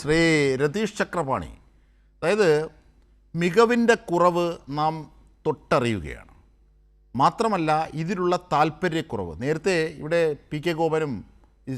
ശ്രീ രതീഷ് ചക്രപാണി, അതായത് മികവിൻ്റെ കുറവ് നാം തൊട്ടറിയുകയാണ്. മാത്രമല്ല ഇതിലുള്ള താല്പര്യക്കുറവ്. നേരത്തെ ഇവിടെ പി കെ ഗോപനും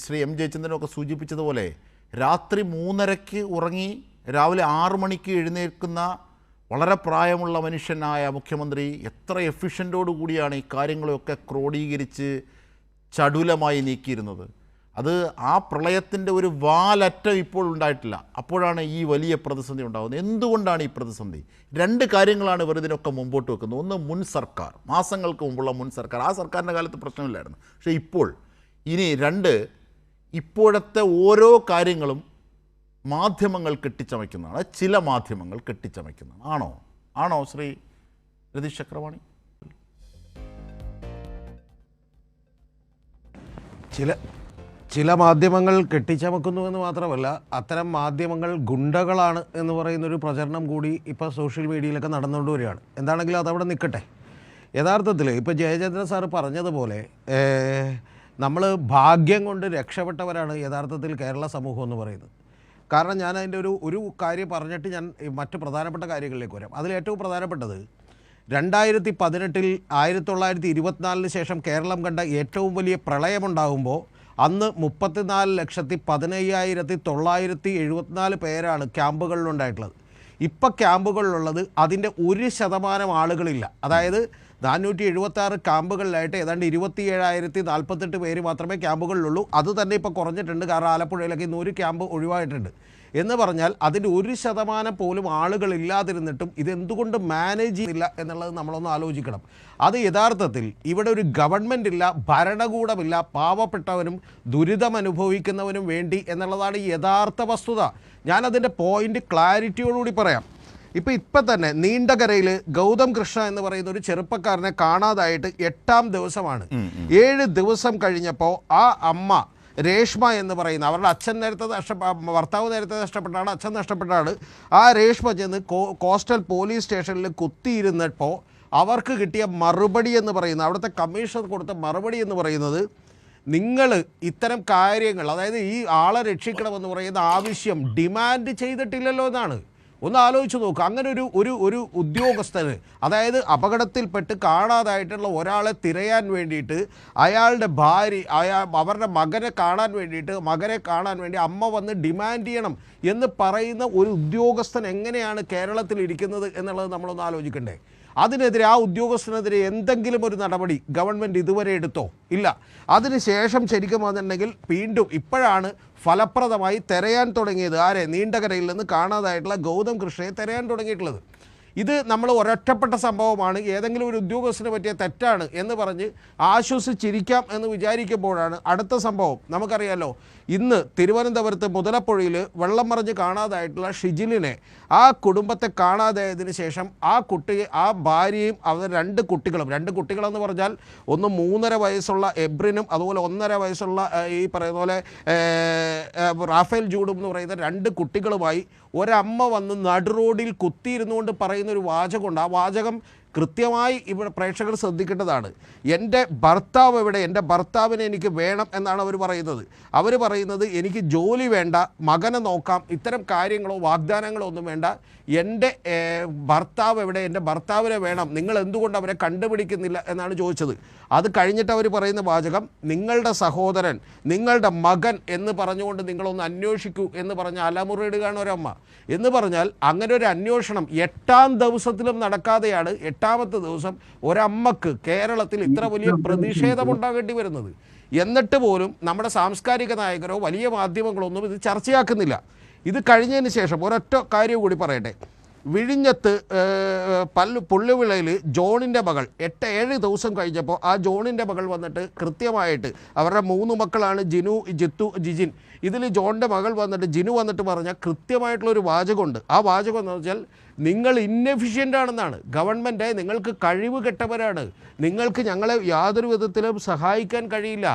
ശ്രീ എം ജയചന്ദ്രനും ഒക്കെ സൂചിപ്പിച്ചതുപോലെ രാത്രി 3:30 ഉറങ്ങി രാവിലെ 6 മണിക്ക് എഴുന്നേൽക്കുന്ന വളരെ പ്രായമുള്ള മനുഷ്യനായ മുഖ്യമന്ത്രി എത്ര എഫിഷ്യൻ്റോടു കൂടിയാണ് ഈ കാര്യങ്ങളെയൊക്കെ ക്രോഡീകരിച്ച് ചടുലമായി നീക്കിയിരുന്നത്. അത് ആ പ്രളയത്തിൻ്റെ ഒരു വാലറ്റം ഇപ്പോൾ ഉണ്ടായിട്ടില്ല. അപ്പോഴാണ് ഈ വലിയ പ്രതിസന്ധി ഉണ്ടാകുന്നത്. എന്തുകൊണ്ടാണ് ഈ പ്രതിസന്ധി? 2 കാര്യങ്ങളാണ് ഇവർ ഇതിനൊക്കെ മുമ്പോട്ട് വെക്കുന്നത്. ഒന്ന്, മുൻ സർക്കാർ, മാസങ്ങൾക്ക് മുമ്പുള്ള മുൻ സർക്കാർ. ആ സർക്കാരിൻ്റെ കാലത്ത് പ്രശ്നമില്ലായിരുന്നു. പക്ഷേ ഇപ്പോൾ ഇനി 2, ഇപ്പോഴത്തെ ഓരോ കാര്യങ്ങളും മാധ്യമങ്ങൾ കെട്ടിച്ചമയ്ക്കുന്നതാണ്. ചില മാധ്യമങ്ങൾ കെട്ടിച്ചമയ്ക്കുന്നതാണ്. ആണോ ശ്രീ രതീഷ് ചക്രപാണി? ചില മാധ്യമങ്ങൾ കെട്ടിച്ചമക്കുന്നുവെന്ന് മാത്രമല്ല, അത്തരം മാധ്യമങ്ങൾ ഗുണ്ടകളാണ് എന്ന് പറയുന്നൊരു പ്രചരണം കൂടി ഇപ്പോൾ സോഷ്യൽ മീഡിയയിലൊക്കെ നടന്നുകൊണ്ട് വരികയാണ്. എന്താണെങ്കിലും അതവിടെ നിൽക്കട്ടെ. യഥാർത്ഥത്തിൽ ഇപ്പോൾ ജയചന്ദ്രൻ സാറ് പറഞ്ഞതുപോലെ നമ്മൾ ഭാഗ്യം കൊണ്ട് രക്ഷപ്പെട്ടവരാണ് യഥാർത്ഥത്തിൽ കേരള സമൂഹം എന്ന് പറയുന്നത്. കാരണം ഞാൻ അതിൻ്റെ ഒരു കാര്യം പറഞ്ഞിട്ട് ഞാൻ മറ്റ് പ്രധാനപ്പെട്ട കാര്യങ്ങളിലേക്ക് വരാം. അതിലേറ്റവും പ്രധാനപ്പെട്ടത് 2018 1924 ശേഷം കേരളം കണ്ട ഏറ്റവും വലിയ പ്രളയമുണ്ടാകുമ്പോൾ അന്ന് 34,15,974 പേരാണ് ക്യാമ്പുകളിലുണ്ടായിട്ടുള്ളത്. ഇപ്പം ക്യാമ്പുകളിലുള്ളത് അതിൻ്റെ 1% ആളുകളില്ല. അതായത് 476 ക്യാമ്പുകളിലായിട്ട് ഏതാണ്ട് 27,048 പേര് മാത്രമേ ക്യാമ്പുകളിലുള്ളൂ. അത് തന്നെ ഇപ്പോൾ കുറഞ്ഞിട്ടുണ്ട്. കാരണം ആലപ്പുഴയിലൊക്കെ 100 ക്യാമ്പ് ഒഴിവായിട്ടുണ്ട്. എന്ന് പറഞ്ഞാൽ അതിൻ്റെ 1% പോലും ആളുകളില്ലാതിരുന്നിട്ടും ഇതെന്തുകൊണ്ട് മാനേജ് ചെയ്യുന്നില്ല എന്നുള്ളത് നമ്മളൊന്ന് ആലോചിക്കണം. അത് യഥാർത്ഥത്തിൽ ഇവിടെ ഒരു ഗവൺമെൻറ് ഇല്ല, ഭരണകൂടമില്ല, പാവപ്പെട്ടവനും ദുരിതമനുഭവിക്കുന്നവനും വേണ്ടി എന്നുള്ളതാണ് യഥാർത്ഥ വസ്തുത. ഞാനതിൻ്റെ പോയിൻ്റ് ക്ലാരിറ്റിയോടുകൂടി പറയാം. ഇപ്പം തന്നെ നീണ്ടകരയിൽ ഗൗതം കൃഷ്ണ എന്ന് പറയുന്ന ഒരു ചെറുപ്പക്കാരനെ കാണാതായിട്ട് 8ാം ദിവസമാണ്. 7 ദിവസം കഴിഞ്ഞപ്പോൾ ആ അമ്മ രേഷ്മ എന്ന് പറയുന്ന അവരുടെ അച്ഛൻ ഭർത്താവ് നേരത്തെ നഷ്ടപ്പെട്ടാണ്, അച്ഛൻ നഷ്ടപ്പെട്ടാണ്. ആ രേഷ്മ ചെന്ന് കോസ്റ്റൽ പോലീസ് സ്റ്റേഷനിൽ കുത്തിയിരുന്നപ്പോൾ അവർക്ക് കിട്ടിയ മറുപടി എന്ന് പറയുന്നത്, അവിടുത്തെ കമ്മീഷണർ കൊടുത്ത മറുപടി എന്ന് പറയുന്നത്, നിങ്ങൾ ഇത്തരം കാര്യങ്ങൾ, അതായത് ഈ ആളെ രക്ഷിക്കണമെന്ന് പറയുന്ന ആവശ്യം ഡിമാൻഡ് ചെയ്തിട്ടില്ലല്ലോ എന്നാണ്. ഒന്ന് ആലോചിച്ച് നോക്കുക. അങ്ങനെ ഒരു ഉദ്യോഗസ്ഥന്, അതായത് അപകടത്തിൽപ്പെട്ട് കാണാതായിട്ടുള്ള ഒരാളെ തിരയാൻ വേണ്ടിയിട്ട് അയാളുടെ ഭാര്യ അവരുടെ മകനെ കാണാൻ വേണ്ടി അമ്മ വന്ന് ഡിമാൻഡ് ചെയ്യണം എന്ന് പറയുന്ന ഒരു ഉദ്യോഗസ്ഥൻ എങ്ങനെയാണ് കേരളത്തിൽ ഇരിക്കുന്നത് എന്നുള്ളത് നമ്മളൊന്ന് ആലോചിക്കണ്ടേ. അതിനെതിരെ, ആ ഉദ്യോഗസ്ഥനെതിരെ എന്തെങ്കിലും ഒരു നടപടി ഗവൺമെൻറ് ഇതുവരെ എടുത്തോ? ഇല്ല. അതിനുശേഷം ശരിക്കും വന്നിട്ടുണ്ടെങ്കിൽ വീണ്ടും ഇപ്പോഴാണ് ഫലപ്രദമായി തിരയാൻ തുടങ്ങിയത്. ആരെ? നീണ്ടകരയിൽ നിന്ന് കാണാതായിട്ടുള്ള ഗൗതം കൃഷ്ണയെ തിരയാൻ തുടങ്ങിയിട്ടുള്ളത്. ഇത് നമ്മൾ ഒരൊറ്റപ്പെട്ട സംഭവമാണ്, ഏതെങ്കിലും ഒരു ഉദ്യോഗസ്ഥന് പറ്റിയ തെറ്റാണ് എന്ന് പറഞ്ഞ് ആശ്വസിച്ചിരിക്കാം എന്ന് വിചാരിക്കുമ്പോഴാണ് അടുത്ത സംഭവം. നമുക്കറിയാലോ, ഇന്ന് തിരുവനന്തപുരത്ത് മുതലപ്പുഴയിൽ വെള്ളം മറിഞ്ഞ് കാണാതായിട്ടുള്ള ഷിജിലിനെ, ആ കുടുംബത്തെ കാണാതായതിനു ശേഷം ആ കുട്ടിയെ, ആ ഭാര്യയും അവർ 2 കുട്ടികളെന്ന് പറഞ്ഞാൽ ഒന്ന് 3.5 വയസ്സുള്ള എബ്രിനും അതുപോലെ 1.5 വയസ്സുള്ള ഈ പറയുന്ന പോലെ റാഫേൽ ജൂഡും എന്ന് പറയുന്ന 2 കുട്ടികളുമായി ഒരമ്മ വന്ന് നടുറോഡിൽ കുത്തിയിരുന്നുകൊണ്ട് പറയുന്നൊരു വാചകമുണ്ട്. ആ വാചകം കൃത്യമായി ഇവിടെ പ്രേക്ഷകർ ശ്രദ്ധിക്കേണ്ടതാണ്. എൻ്റെ ഭർത്താവ് എവിടെ? എൻ്റെ ഭർത്താവിനെ എനിക്ക് വേണം എന്നാണ് അവർ പറയുന്നത്. അവർ പറയുന്നത് എനിക്ക് ജോലി വേണ്ട, മകനെ നോക്കാം, ഇത്തരം കാര്യങ്ങളോ വാഗ്ദാനങ്ങളോ ഒന്നും വേണ്ട, എൻ്റെ ഭർത്താവ് എവിടെ? എൻ്റെ ഭർത്താവിനെ വേണം, നിങ്ങൾ എന്തുകൊണ്ട് അവരെ കണ്ടുപിടിക്കുന്നില്ല എന്നാണ് ചോദിച്ചത്. അത് കഴിഞ്ഞിട്ട് അവർ പറയുന്ന വാചകം, നിങ്ങളുടെ സഹോദരൻ, നിങ്ങളുടെ മകൻ എന്ന് പറഞ്ഞുകൊണ്ട് നിങ്ങളൊന്ന് അന്വേഷിക്കൂ എന്ന് പറഞ്ഞ അലമുറയിടുകയാണ് ഒരമ്മ. എന്ന് പറഞ്ഞാൽ അങ്ങനെ ഒരു അന്വേഷണം 8ാം ദിവസത്തിലും നടക്കാതെയാണ് 8ാമത്തെ ദിവസം ഒരമ്മക്ക് കേരളത്തിൽ ഇത്ര വലിയ പ്രതിഷേധമുണ്ടാകേണ്ടി വരുന്നത്. എന്നിട്ട് പോലും നമ്മുടെ സാംസ്കാരിക നായകരോ വലിയ മാധ്യമങ്ങളൊന്നും ഇത് ചർച്ചയാക്കുന്നില്ല. ഇത് കഴിഞ്ഞതിന് ശേഷം ഒരൊറ്റ കാര്യം കൂടി പറയട്ടെ. വിഴിഞ്ഞത്ത് പുള്ളിവിളയിൽ ജോണിൻ്റെ മകൾ 8-7 ദിവസം കഴിഞ്ഞപ്പോൾ ആ ജോണിൻ്റെ മകൾ വന്നിട്ട് കൃത്യമായിട്ട്, അവരുടെ 3 മക്കളാണ്, ജിനു, ജിത്തു, ജിജിൻ. ഇതിൽ ജോണിൻ്റെ മകൾ വന്നിട്ട്, ജിനു വന്നിട്ട് പറഞ്ഞ കൃത്യമായിട്ടുള്ളൊരു വാചകമുണ്ട്. ആ വാചകം എന്ന് വെച്ചാൽ, നിങ്ങൾ ഇന്നെഫിഷ്യൻ്റ് ആണെന്നാണ്. ഗവൺമെൻറ് നിങ്ങൾക്ക് കഴിവ് കെട്ടവരാണ്, നിങ്ങൾക്ക് ഞങ്ങളെ യാതൊരു വിധത്തിലും സഹായിക്കാൻ കഴിയില്ല.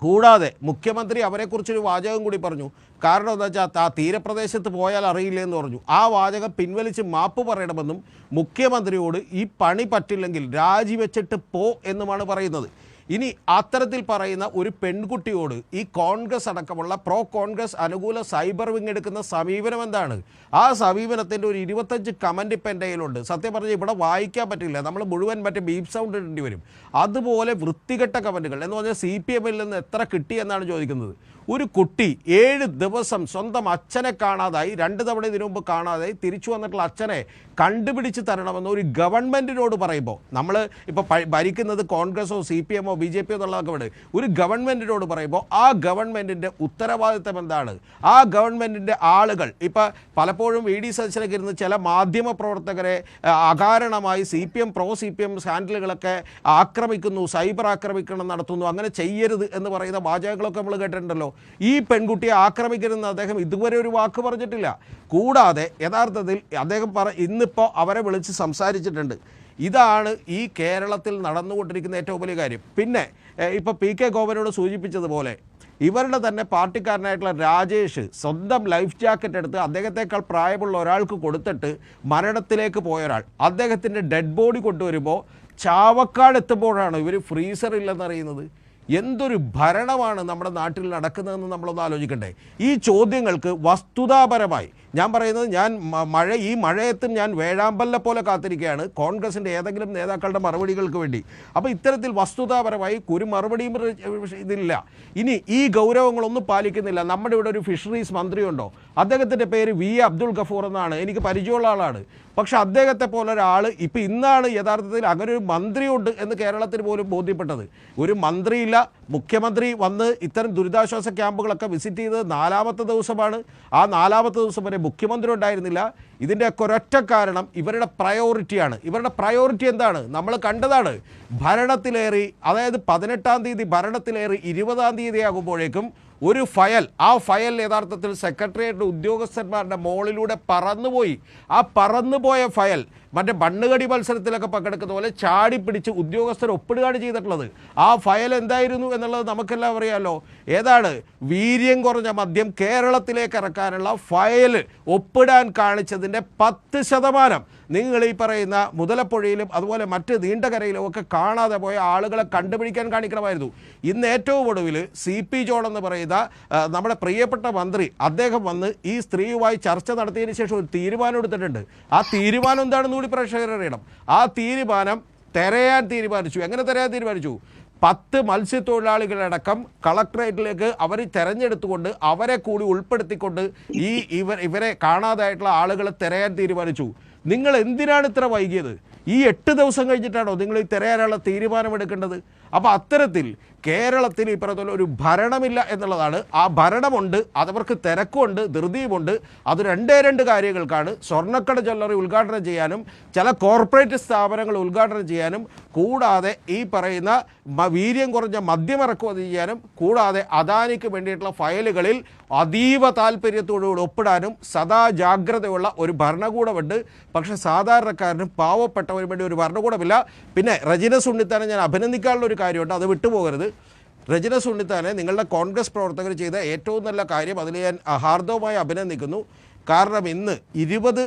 കൂടാതെ മുഖ്യമന്ത്രി അവരെക്കുറിച്ചൊരു വാചകം കൂടി പറഞ്ഞു. കാരണം എന്താ വെച്ചാൽ, ആ തീരപ്രദേശത്ത് പോയാൽ അറിയില്ല എന്ന് പറഞ്ഞു. ആ വാചകം പിൻവലിച്ച് മാപ്പ് പറയണമെന്നും മുഖ്യമന്ത്രിയോട് ഈ പണി പറ്റില്ലെങ്കിൽ രാജിവെച്ചിട്ട് പോ എന്നുമാണ് പറയുന്നത്. ഇനി അത്തരത്തിൽ പറയുന്ന ഒരു പെൺകുട്ടിയോട് ഈ കോൺഗ്രസ് അടക്കമുള്ള പ്രോ കോൺഗ്രസ് അനുകൂല സൈബർ വിങ് എടുക്കുന്ന സമീപനം എന്താണ്? ആ സമീപനത്തിൻ്റെ ഒരു 25 കമൻറ്റ് ഇപ്പം എൻ്റെ കയ്യിലുണ്ട്. സത്യം പറഞ്ഞാൽ ഇവിടെ വായിക്കാൻ പറ്റില്ല, നമ്മൾ മുഴുവൻ മറ്റേ ബീപ്പ് സൗണ്ട് ഇടേണ്ടി വരും. അതുപോലെ വൃത്തികെട്ട കമൻറ്റുകൾ എന്ന് പറഞ്ഞാൽ CPM-ൽ നിന്ന് എത്ര കിട്ടിയെന്നാണ് ചോദിക്കുന്നത്. ഒരു കുട്ടി 7 ദിവസം സ്വന്തം അച്ഛനെ കാണാതായി, 2 തവണ ഇതിനു മുമ്പ് കാണാതായി, തിരിച്ചു വന്നിട്ടുള്ള അച്ഛനെ കണ്ടുപിടിച്ച് തരണമെന്ന് ഒരു ഗവൺമെൻറ്റിനോട് പറയുമ്പോൾ, നമ്മൾ ഇപ്പോൾ ഭരിക്കുന്നത് കോൺഗ്രസോ CPM-ഓ BJP എന്നുള്ളതൊക്കെ വിട്, ഒരു ഗവൺമെൻറ്റിനോട് പറയുമ്പോൾ ആ ഗവൺമെൻറ്റിൻ്റെ ഉത്തരവാദിത്തം എന്താണ്? ആ ഗവൺമെൻറ്റിൻ്റെ ആളുകൾ ഇപ്പോൾ പലപ്പോഴും VD സദസ്സിനൊക്കെ ഇരുന്ന് ചില മാധ്യമ പ്രവർത്തകരെ അകാരണമായി പ്രോ CPM ഹാൻഡിലുകളൊക്കെ ആക്രമിക്കുന്നു, സൈബർ ആക്രമിക്കണം നടത്തുന്നു, അങ്ങനെ ചെയ്യരുത് എന്ന് പറയുന്ന വാചകങ്ങളൊക്കെ നമ്മൾ കേട്ടിട്ടുണ്ടല്ലോ. ഈ പെൺകുട്ടിയെ ആക്രമിക്കരുതെന്ന് അദ്ദേഹം ഇതുവരെ ഒരു വാക്ക് പറഞ്ഞിട്ടില്ല. കൂടാതെ യഥാർത്ഥത്തിൽ അദ്ദേഹം ഇന്നിപ്പോൾ അവരെ വിളിച്ച് സംസാരിച്ചിട്ടുണ്ട്. ഇതാണ് ഈ കേരളത്തിൽ നടന്നുകൊണ്ടിരിക്കുന്ന ഏറ്റവും വലിയ കാര്യം. പിന്നെ ഇപ്പോൾ PK ഗോപനോട് സൂചിപ്പിച്ചതുപോലെ ഇവരുടെ തന്നെ പാർട്ടിക്കാരനായിട്ടുള്ള രാജേഷ് സ്വന്തം ലൈഫ് ജാക്കറ്റ് എടുത്ത് അദ്ദേഹത്തെക്കാൾ പ്രായമുള്ള ഒരാൾക്ക് കൊടുത്തിട്ട് മരണത്തിലേക്ക് പോയ ഒരാൾ, അദ്ദേഹത്തിൻ്റെ ഡെഡ് ബോഡി കൊണ്ടുവരുമ്പോൾ ചാവക്കാട് എത്തുമ്പോഴാണ് ഇവർ ഫ്രീസറില്ലെന്നറിയുന്നത്. എന്തൊരു ഭരണമാണ് നമ്മുടെ നാട്ടിൽ നടക്കുന്നതെന്ന് നമ്മളൊന്ന് ആലോചിക്കണ്ടേ? ഈ ചോദ്യങ്ങൾക്ക് വസ്തുതാപരമായി ഞാൻ പറയുന്നത്, ഈ മഴയത്തും ഞാൻ വേഴാമ്പലിനെ പോലെ കാത്തിരിക്കുകയാണ് കോൺഗ്രസിൻ്റെ ഏതെങ്കിലും നേതാക്കളുടെ മറുപടികൾക്ക് വേണ്ടി. അപ്പോൾ ഇത്തരത്തിൽ വസ്തുതാപരമായി ഒരു മറുപടിയും ഇതില്ല. ഇനി ഈ ഗൗരവങ്ങളൊന്നും പാലിക്കുന്നില്ല. നമ്മുടെ ഇവിടെ ഒരു ഫിഷറീസ് മന്ത്രിയുണ്ടോ? അദ്ദേഹത്തിൻ്റെ പേര് V. അബ്ദുൾ ഗഫൂർ എന്നാണ്, എനിക്ക് പരിചയമുള്ള ആളാണ്. പക്ഷെ അദ്ദേഹത്തെ പോലെ ഒരാൾ ഇപ്പം ഇന്നാണ് യഥാർത്ഥത്തിൽ അങ്ങനെ ഒരു മന്ത്രിയുണ്ട് എന്ന് കേരളത്തിന് പോലും ബോധ്യപ്പെട്ടത്. ഒരു മന്ത്രിയില്ല, മുഖ്യമന്ത്രി വന്ന് ഇത്തരം ദുരിതാശ്വാസ ക്യാമ്പുകളൊക്കെ വിസിറ്റ് ചെയ്തത് 4ാമത്തെ ദിവസമാണ്. ആ 4ാമത്തെ ദിവസം വരെ മുഖ്യമന്ത്രി ഉണ്ടായിരുന്നില്ല. ഇതിൻ്റെയൊക്കെ ഒരൊറ്റ കാരണം ഇവരുടെ പ്രയോറിറ്റിയാണ്. ഇവരുടെ പ്രയോറിറ്റി എന്താണ്? നമ്മൾ കണ്ടതാണ്. ഭരണത്തിലേറി, അതായത് 18-ാം തീയതി ഭരണത്തിലേറി 20-ാം തീയതി ആകുമ്പോഴേക്കും ഒരു ഫയൽ, ആ ഫയൽ യഥാർത്ഥത്തിൽ സെക്രട്ടേറിയറ്റ് ഉദ്യോഗസ്ഥന്മാരുടെ മുകളിലൂടെ പറന്നുപോയി. ആ പറന്നുപോയ ഫയൽ മറ്റേ ബണ്ണുകടി മത്സരത്തിലൊക്കെ പങ്കെടുക്കുന്ന പോലെ ചാടിപ്പിടിച്ച് ഉദ്യോഗസ്ഥർ ഒപ്പിടുകയാണ് ചെയ്തിട്ടുള്ളത്. ആ ഫയൽ എന്തായിരുന്നു എന്നുള്ളത് നമുക്കെല്ലാം അറിയാമല്ലോ. ഏതാണ്? വീര്യം കുറഞ്ഞ മദ്യം കേരളത്തിലേക്ക് ഇറക്കാനുള്ള ഫയൽ ഒപ്പിടാൻ കാണിച്ചതിൻ്റെ 10% നിങ്ങൾ ഈ പറയുന്ന മുതലപ്പുഴയിലും അതുപോലെ മറ്റ് നീണ്ടകരയിലും ഒക്കെ കാണാതെ പോയ ആളുകളെ കണ്ടുപിടിക്കാൻ കാണിക്കണമായിരുന്നു. ഇന്ന് ഏറ്റവും ഒടുവിൽ CP ജോൺ എന്ന് പറയുന്ന നമ്മുടെ പ്രിയപ്പെട്ട മന്ത്രി, അദ്ദേഹം വന്ന് ഈ സ്ത്രീയുമായി ചർച്ച നടത്തിയതിന് ശേഷം ഒരു തീരുമാനം എടുത്തിട്ടുണ്ട്. ആ തീരുമാനം എന്താണെന്ന് കൂടി പ്രേക്ഷകർ അറിയണം. ആ തീരുമാനം തിരയാൻ തീരുമാനിച്ചു. എങ്ങനെ തിരയാൻ തീരുമാനിച്ചു? 10 മത്സ്യത്തൊഴിലാളികളടക്കം കളക്ടറേറ്റിലേക്ക് അവർ തെരഞ്ഞെടുത്തുകൊണ്ട് അവരെ കൂടി ഉൾപ്പെടുത്തിക്കൊണ്ട് ഇവരെ കാണാതായിട്ടുള്ള ആളുകളെ തിരയാൻ തീരുമാനിച്ചു. നിങ്ങൾ എന്തിനാണ് ഇത്ര വൈകിയത്? ഈ 8 ദിവസം കഴിഞ്ഞിട്ടാണോ നിങ്ങൾ ഈ തിരയാനുള്ള തീരുമാനമെടുക്കേണ്ടത്? അപ്പോൾ അത്തരത്തിൽ കേരളത്തിൽ ഈ പറഞ്ഞ ഒരു ഭരണമില്ല എന്നുള്ളതാണ്. ആ ഭരണമുണ്ട്, അതവർക്ക് തിരക്കുണ്ട്, ധൃതിയുമുണ്ട്. അത് 2 കാര്യങ്ങൾക്കാണ്. സ്വർണ്ണക്കട ജ്വല്ലറി ഉദ്ഘാടനം ചെയ്യാനും ചില കോർപ്പറേറ്റ് സ്ഥാപനങ്ങൾ ഉദ്ഘാടനം ചെയ്യാനും, കൂടാതെ ഈ പറയുന്ന വീര്യം കുറഞ്ഞ മദ്യം ഇറക്കുമതി ചെയ്യാനും, കൂടാതെ അദാനിക്ക് വേണ്ടിയിട്ടുള്ള ഫയലുകളിൽ അതീവ താല്പര്യത്തോടുകൂടി ഒപ്പിടാനും സദാ ജാഗ്രതയുള്ള ഒരു ഭരണകൂടമുണ്ട്. പക്ഷേ സാധാരണക്കാരനും പാവപ്പെട്ടവരും വേണ്ടി ഒരു ഭരണകൂടമില്ല. പിന്നെ റജിനസ് ഉണ്ണിത്താനെ ഞാൻ അഭിനന്ദിക്കാനുള്ള ഒരു കാര്യമുണ്ട്, അത് വിട്ടുപോകരുത്. റജിനസ് ഉണ്ണിത്താനെ നിങ്ങളുടെ കോൺഗ്രസ് പ്രവർത്തകർ ചെയ്ത ഏറ്റവും നല്ല കാര്യം, അതിൽ ഞാൻ ഹാർദവമായി അഭിനന്ദിക്കുന്നു. കാരണം ഇന്ന് 20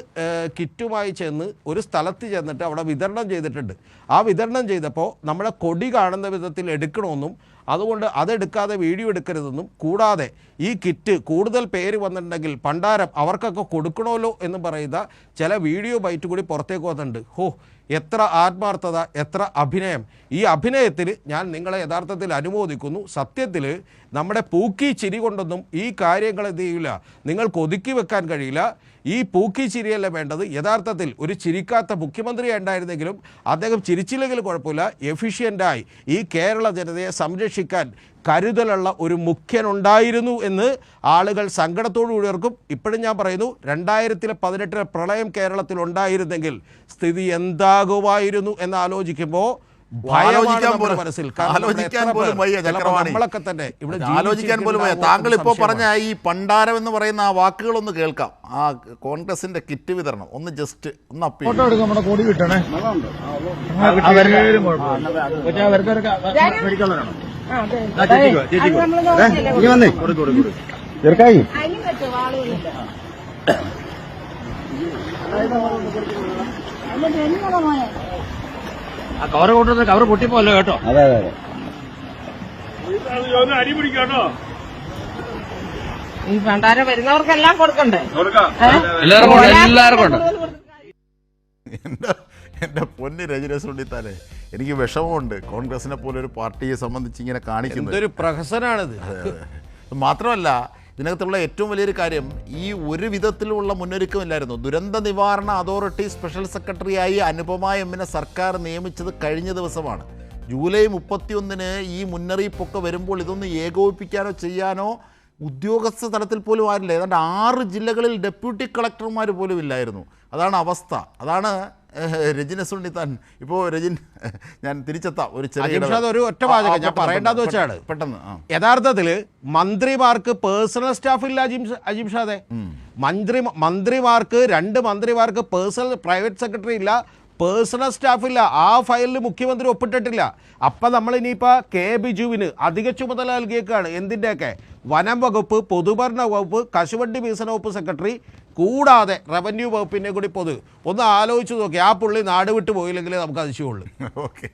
കിറ്റുമായി ചെന്ന് ഒരു സ്ഥലത്ത് ചെന്നിട്ട് അവിടെ വിതരണം ചെയ്തിട്ടുണ്ട്. ആ വിതരണം ചെയ്തപ്പോൾ നമ്മുടെ കൊടി കാണുന്ന വിധത്തിൽ എടുക്കണമെന്നും അതുകൊണ്ട് അതെടുക്കാതെ വീഡിയോ എടുക്കരുതെന്നും, കൂടാതെ ഈ കിറ്റ് കൂടുതൽ പേര് വന്നിട്ടുണ്ടെങ്കിൽ പണ്ടാരം അവർക്കൊക്കെ കൊടുക്കണമല്ലോ എന്ന് പറയുന്ന ചില വീഡിയോ ബൈറ്റ് കൂടി പുറത്തേക്ക് വന്നിട്ടുണ്ട്. എത്ര ആത്മാർത്ഥത, എത്ര അഭിനയം! ഈ അഭിനയത്തിൽ ഞാൻ നിങ്ങളെ യഥാർത്ഥത്തിൽ അനുമോദിക്കുന്നു. സത്യത്തിൽ നമ്മുടെ പൂക്കി ചിരി കൊണ്ടൊന്നും ഈ കാര്യങ്ങൾ എന്ത് ചെയ്യില്ല, നിങ്ങൾക്ക് ഒതുക്കി വെക്കാൻ കഴിയില്ല. ഈ പൂക്കി ചിരിയല്ല വേണ്ടത്. യഥാർത്ഥത്തിൽ ഒരു ചിരിക്കാത്ത മുഖ്യമന്ത്രി ഉണ്ടായിരുന്നെങ്കിലും അദ്ദേഹം ചിരിച്ചില്ലെങ്കിലും കുഴപ്പമില്ല, എഫിഷ്യൻ്റായി ഈ കേരള ജനതയെ സംരക്ഷിക്കാൻ കരുതലുള്ള ഒരു മുഖ്യനുണ്ടായിരുന്നു എന്ന് ആളുകൾ സങ്കടത്തോടു കൂടി ഓർക്കും. ഇപ്പോഴും ഞാൻ പറയുന്നു, 2018 പ്രളയം കേരളത്തിൽ ഉണ്ടായിരുന്നെങ്കിൽ സ്ഥിതി എന്താകുമായിരുന്നു എന്ന് ആലോചിക്കുമ്പോൾ നമ്മളൊക്കെ തന്നെ ഇവിടെ ആലോചിക്കാൻ പോലും വയ്യ. താങ്കൾ ഇപ്പോൾ പറഞ്ഞ ഈ പണ്ടാരം എന്ന് പറയുന്ന ആ വാക്കുകളൊന്ന് കേൾക്കാം. ആ കോൺഗ്രസിന്റെ കിറ്റ് വിതരണം ഒന്ന് ജസ്റ്റ് ഒന്ന് അപ്പീൽ. കവർ കൊണ്ടുവന്ന കവർ പൊട്ടിപ്പോല്ലോ കേട്ടോ. അതെ അതെ അതെ. ഈ ഭണ്ഡാരം വരുന്നവർക്കെല്ലാം കൊടുക്കണ്ടേ? എൻ്റെ പൊന്ന് രജനി സുണ്ടിത്താനെ, എനിക്ക് വിഷമമുണ്ട് കോൺഗ്രസിനെ പോലെ ഒരു പാർട്ടിയെ സംബന്ധിച്ച് ഇങ്ങനെ കാണിക്കുന്നത്. എന്തൊരു പ്രഹസനാണിത്. മാത്രമല്ല ഇതിനകത്തുള്ള ഏറ്റവും വലിയൊരു കാര്യം, ഈ ഒരു വിധത്തിലുള്ള മുന്നൊരുക്കമില്ലായിരുന്നു. ദുരന്ത നിവാരണ അതോറിറ്റി സ്പെഷ്യൽ സെക്രട്ടറിയായി അനുപമ എമ്മിനെ സർക്കാർ നിയമിച്ചത് കഴിഞ്ഞ ദിവസമാണ്. ജൂലൈ 31-ന് ഈ മുന്നറിയിപ്പൊക്കെ വരുമ്പോൾ ഇതൊന്ന് ഏകോപിപ്പിക്കാനോ ചെയ്യാനോ ഉദ്യോഗസ്ഥ തലത്തിൽ പോലും ആരില്ല. ഏതാണ്ട് 6 ജില്ലകളിൽ ഡെപ്യൂട്ടി കളക്ടർമാർ പോലും ഇല്ലായിരുന്നു. അതാണ് അവസ്ഥ. അതാണ് രജിന സുണ്ടിത്താൻ. ഇപ്പോൾ രജിൻ, ഞാൻ തിരിച്ചെത്താം. ഒരു ഒരു ഒറ്റ വാചകം ഞാൻ പറയേണ്ടതെന്ന് വെച്ചാണ്, പെട്ടെന്ന് യഥാർത്ഥത്തിൽ മന്ത്രിമാർക്ക് പേഴ്സണൽ സ്റ്റാഫ് ഇല്ല അജീം ഷാദെ. മന്ത്രിമാർക്ക് 2 മന്ത്രിമാർക്ക് പേഴ്സണൽ പ്രൈവറ്റ് സെക്രട്ടറി ഇല്ല, പേഴ്സണൽ സ്റ്റാഫില്ല. ആ ഫയലിൽ മുഖ്യമന്ത്രി ഒപ്പിട്ടിട്ടില്ല. അപ്പം നമ്മൾ ഇനിയിപ്പോൾ കെ ബിജുവിന് അധിക ചുമതല നൽകിയേക്കാണ്. എന്തിൻ്റെയൊക്കെ? വനം വകുപ്പ്, പൊതുഭരണ വകുപ്പ്, കശുവണ്ടി വികസന വകുപ്പ് സെക്രട്ടറി, കൂടാതെ റവന്യൂ വകുപ്പിനെ കൂടി ഒന്ന് ആലോചിച്ച് നോക്കി. ആ പുള്ളി നാട് വിട്ട് പോയില്ലെങ്കിൽ നമുക്ക് അതിശയമുള്ളൂ. ഓക്കെ.